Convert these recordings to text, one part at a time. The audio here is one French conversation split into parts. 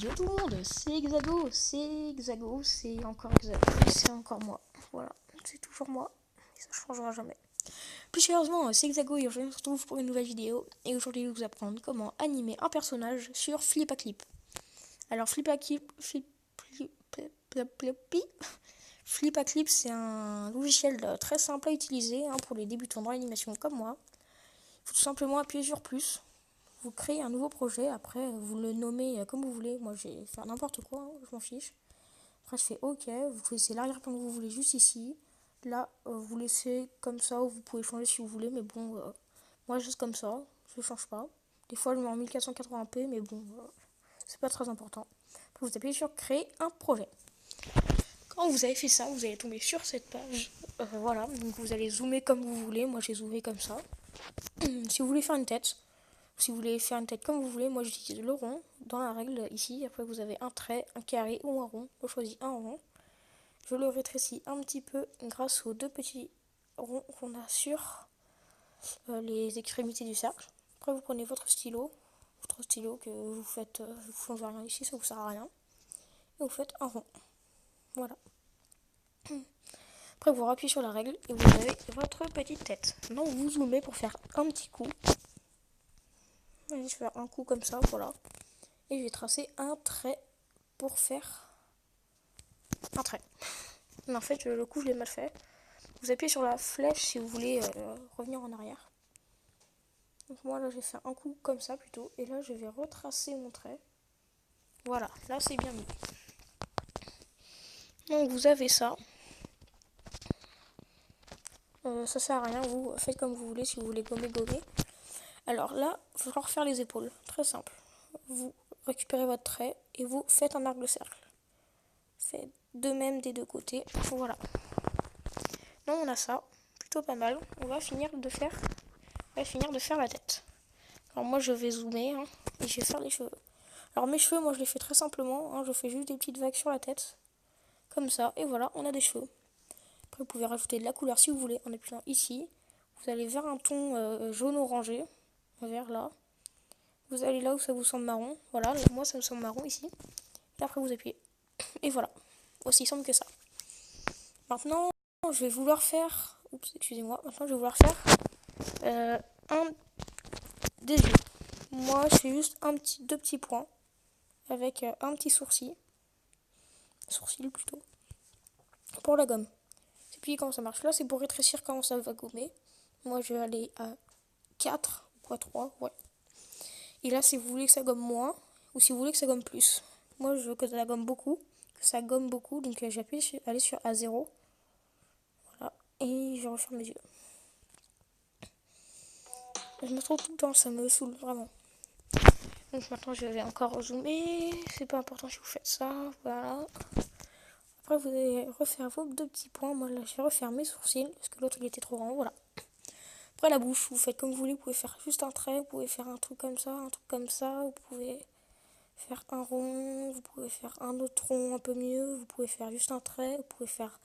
Yo tout le monde, c'est Hexago, c'est encore Hexago, et c'est encore moi. Voilà, c'est toujours moi, et ça changera jamais. Plus sérieusement, c'est Hexago et je me retrouve pour une nouvelle vidéo. Et aujourd'hui, je vais vous apprendre comment animer un personnage sur Flipaclip. Alors Flipaclip, c'est un logiciel très simple à utiliser pour les débutants dans l'animation comme moi. Il faut tout simplement appuyer sur plus. Vous créez un nouveau projet, après vous le nommez comme vous voulez. Moi je vais faire n'importe quoi, je m'en fiche. Après je fais OK, vous choisissez l'arrière-plan que vous voulez juste ici. Là vous laissez comme ça ou vous pouvez changer si vous voulez, mais bon, moi juste comme ça, je ne change pas. Des fois je mets en 1480p, mais bon, c'est pas très important. Après vous appuyez sur créer un projet. Quand vous avez fait ça, vous allez tomber sur cette page. Voilà, donc vous allez zoomer comme vous voulez. Moi j'ai zoomé comme ça. Si vous voulez faire une tête, si vous voulez faire une tête comme vous voulez, moi j'utilise le rond dans la règle ici. Après vous avez un trait, un carré ou un rond. Je choisis un rond. Je le rétrécis un petit peu grâce aux deux petits ronds qu'on a sur les extrémités du cercle. Après vous prenez votre stylo que vous faites, vous changez rien ici, ça vous sert à rien. Et vous faites un rond. Voilà. Après vous rappuyez sur la règle et vous avez votre petite tête. Maintenant vous zoomez pour faire un petit coup. Je vais faire un coup comme ça, voilà. Et je vais tracer un trait pour faire un trait. Mais en fait, le coup, je l'ai mal fait. Vous appuyez sur la flèche si vous voulez revenir en arrière. Donc moi, là, j'ai fait un coup comme ça plutôt. Et là, je vais retracer mon trait. Voilà, là, c'est bien mis. Donc vous avez ça. Ça sert à rien, vous faites comme vous voulez, si vous voulez gommer. Alors là, il va falloir refaire les épaules. Très simple. Vous récupérez votre trait et vous faites un arc de cercle. Faites de même des deux côtés. Voilà. Donc on a ça, plutôt pas mal. On va finir de faire la tête. Alors moi je vais zoomer et je vais faire les cheveux. Alors mes cheveux, moi je les fais très simplement. Je fais juste des petites vagues sur la tête. Comme ça. Et voilà, on a des cheveux. Après vous pouvez rajouter de la couleur si vous voulez en appuyant ici. Vous allez vers un ton jaune orangé. Vers là. Vous allez là où ça vous semble marron. Voilà, moi ça me semble marron ici. Et après vous appuyez. Et voilà. Aussi simple que ça. Maintenant, je vais vouloir faire... Oups, excusez-moi. Maintenant, je vais vouloir faire des yeux. Moi, je fais juste deux petits points avec un petit sourcil. Sourcil plutôt. Pour la gomme. Et puis, comment ça marche? Là, c'est pour rétrécir quand ça va gommer. Moi, je vais aller à 4 ou à 3, ouais. Et là, si vous voulez que ça gomme moins ou si vous voulez que ça gomme plus. Moi, je veux que ça gomme beaucoup. Que ça gomme beaucoup. Donc, j'appuie sur aller sur A0. Voilà. Et je referme mes yeux. Je me trouve tout le temps, ça me saoule vraiment. Donc maintenant je vais encore zoomer, c'est pas important si vous faites ça, voilà. Après vous allez refaire vos deux petits points, moi là je vais refaire mes sourcils, parce que l'autre il était trop grand, voilà. Après la bouche, vous faites comme vous voulez, vous pouvez faire juste un trait, vous pouvez faire un truc comme ça, vous pouvez faire un rond, vous pouvez faire un autre rond un peu mieux, vous pouvez faire juste un trait, vous pouvez faire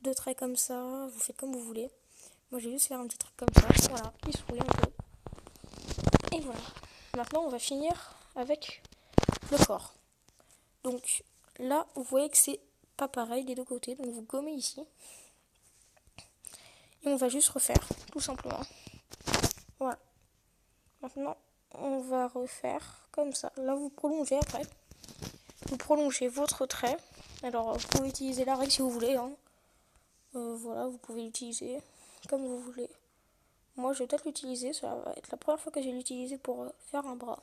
deux traits comme ça, vous faites comme vous voulez. Moi j'ai juste faire un petit truc comme ça, voilà, il sourit un peu. Et voilà. Maintenant, on va finir avec le corps. Donc là, vous voyez que c'est pas pareil des deux côtés. Donc vous gommez ici. Et on va juste refaire, tout simplement. Voilà. Maintenant, on va refaire comme ça. Là, vous prolongez après. Vous prolongez votre trait. Alors, vous pouvez utiliser la règle si vous voulez. Voilà, vous pouvez l'utiliser comme vous voulez. Moi, je vais peut-être l'utiliser. Ça va être la première fois que je vais l'utiliser pour faire un bras.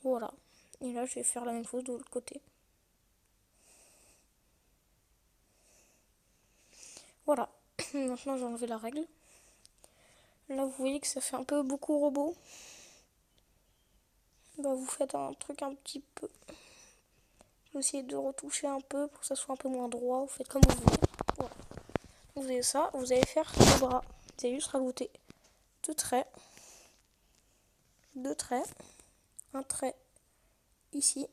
Voilà. Et là, je vais faire la même chose de l'autre côté. Voilà. Maintenant, j'ai enlevé la règle. Là, vous voyez que ça fait un peu beaucoup robot. Bah, vous faites un truc un petit peu. Vous essayez de retoucher un peu pour que ça soit un peu moins droit. Vous faites comme vous voulez. Voilà. Vous avez ça. Vous allez faire le bras. Vous allez juste rajouter deux traits. Deux traits. Un trait ici.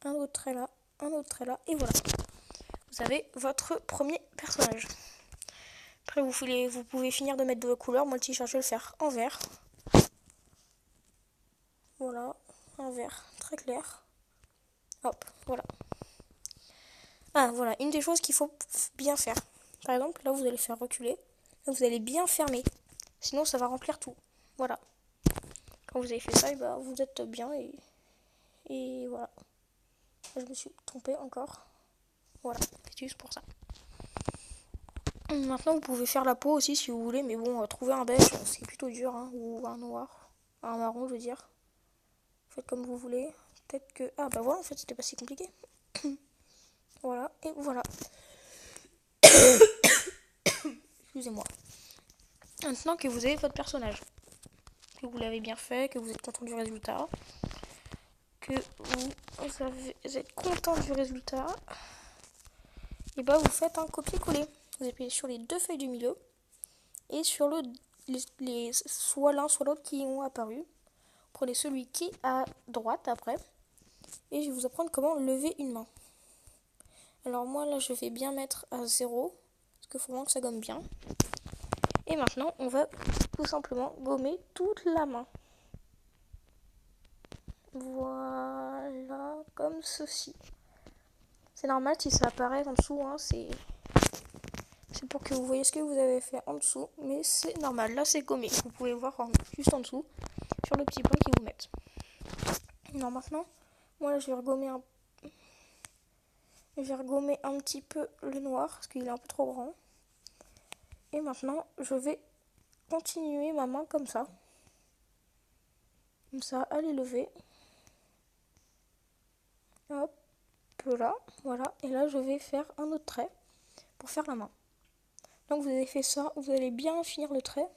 Un autre trait là. Un autre trait là. Et voilà. Vous avez votre premier personnage. Après, vous pouvez finir de mettre de la couleur. Moi, le t-shirt, je vais le faire en vert. Voilà, un vert très clair. Hop, voilà. Ah, voilà, une des choses qu'il faut bien faire. Par exemple, là, vous allez faire reculer. Là, vous allez bien fermer. Sinon, ça va remplir tout. Voilà. Quand vous avez fait ça, et bah, vous êtes bien et voilà. Je me suis trompée encore. Voilà, c'est juste pour ça. Maintenant, vous pouvez faire la peau aussi si vous voulez, mais bon, trouver un beige, c'est plutôt dur, hein, ou un noir, un marron, je veux dire. Faites comme vous voulez. Peut-être que... Ah bah voilà, en fait, c'était pas si compliqué. Voilà, et voilà. Excusez-moi. Maintenant que vous avez votre personnage, que vous l'avez bien fait, que vous êtes content du résultat, que vous êtes content du résultat, et bah vous faites un copier-coller. Vous appuyez sur les deux feuilles du milieu et sur soit l'un soit l'autre qui ont apparu. Prenez celui qui est à droite après et je vais vous apprendre comment lever une main. Alors moi là je vais bien mettre à 0 parce qu'il faut vraiment que ça gomme bien. Et maintenant on va tout simplement gommer toute la main. Voilà, comme ceci. C'est normal si ça apparaît en dessous, hein, c'est pour que vous voyez ce que vous avez fait en dessous, mais c'est normal, là c'est gommé. Vous pouvez voir juste en dessous, sur le petit point qu'ils vous mettent. Alors maintenant, moi là je vais regommer un petit peu le noir, parce qu'il est un peu trop grand. Et maintenant, je vais continuer ma main comme ça. Comme ça, à les lever. Hop, là, voilà. Et là, je vais faire un autre trait pour faire la main. Donc vous avez fait ça, vous allez bien finir le trait.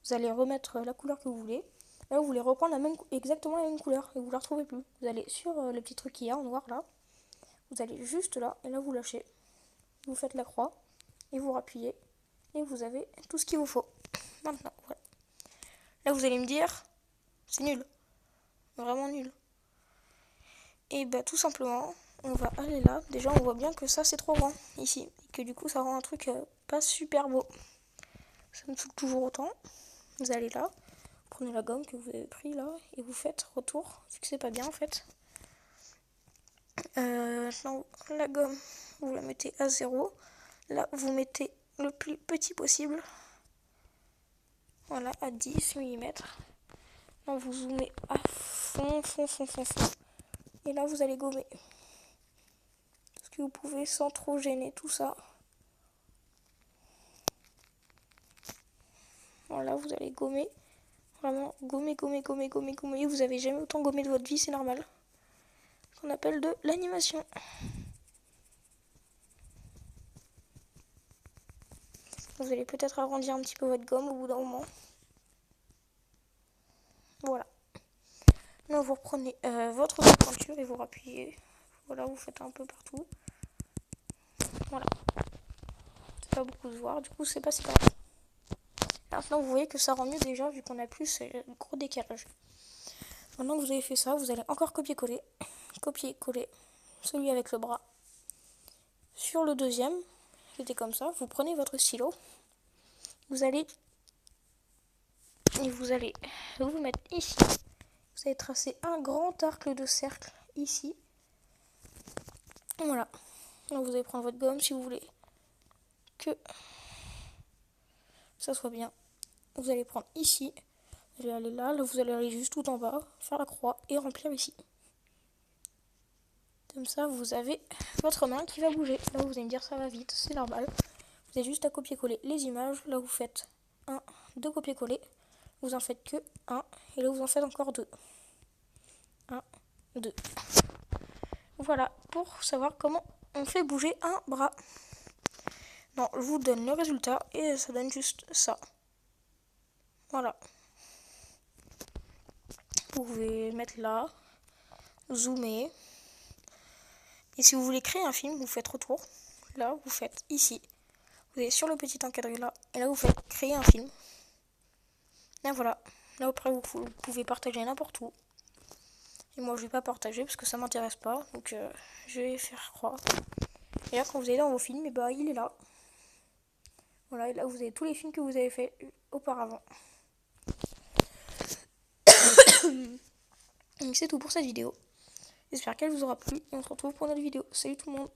Vous allez remettre la couleur que vous voulez. Là, vous voulez reprendre exactement la même couleur et vous la retrouvez plus. Vous allez sur le petit truc qu'il y a en noir là. Vous allez juste là et là vous lâchez. Vous faites la croix et vous rappuyez et vous avez tout ce qu'il vous faut. Maintenant, voilà. Là, vous allez me dire, c'est nul, vraiment nul. Et bah tout simplement, on va aller là. Déjà, on voit bien que ça c'est trop grand ici et que du coup ça rend un truc pas super beau. Ça me saoule toujours autant. Vous allez là, prenez la gomme que vous avez pris là et vous faites retour, vu que c'est pas bien en fait. Maintenant, la gomme, vous la mettez à 0. Là, vous mettez le plus petit possible. Voilà, à 10 mm. Là, vous zoomez à fond. Et là, vous allez gommer. Parce que vous pouvez sans trop gêner tout ça. Voilà, vous allez gommer. Vraiment, gommer. Vous avez jamais autant gommé de votre vie, c'est normal. Ce qu'on appelle de l'animation. Vous allez peut-être agrandir un petit peu votre gomme au bout d'un moment. Voilà. Là, vous reprenez votre peinture et vous rappuyez. Voilà, vous faites un peu partout. Voilà. C'est pas beaucoup de voir, du coup, c'est pas si grave. Maintenant, vous voyez que ça rend mieux déjà, vu qu'on a plus gros décalage. Maintenant que vous avez fait ça, vous allez encore copier-coller. Copier-coller celui avec le bras sur le deuxième. C'était comme ça. Vous prenez votre stylo. Vous allez vous mettre ici. Vous allez tracer un grand arc de cercle ici. Voilà. Donc vous allez prendre votre gomme si vous voulez que ça soit bien. Vous allez prendre ici. Vous allez aller là. Là, vous allez aller juste tout en bas. Faire la croix et remplir ici. Comme ça, vous avez votre main qui va bouger. Là, vous allez me dire ça va vite, c'est normal. Vous avez juste à copier-coller les images. Là, vous faites 2 copier-coller. Vous en faites que 1. Et là, vous en faites encore 2. 1, 2. Voilà, pour savoir comment on fait bouger un bras. Non, je vous donne le résultat et ça donne juste ça. Voilà. Vous pouvez mettre là, zoomer. Et si vous voulez créer un film, vous faites retour. Là, vous faites ici. Vous allez sur le petit encadré là. Et là, vous faites créer un film. Et voilà. Là, après, vous pouvez partager n'importe où. Et moi, je vais pas partager parce que ça m'intéresse pas. Donc, je vais faire croire. Et là, quand vous allez dans vos films, et bah, il est là. Voilà, et là, vous avez tous les films que vous avez fait auparavant. Donc c'est tout pour cette vidéo. J'espère qu'elle vous aura plu et on se retrouve pour une autre vidéo. Salut tout le monde!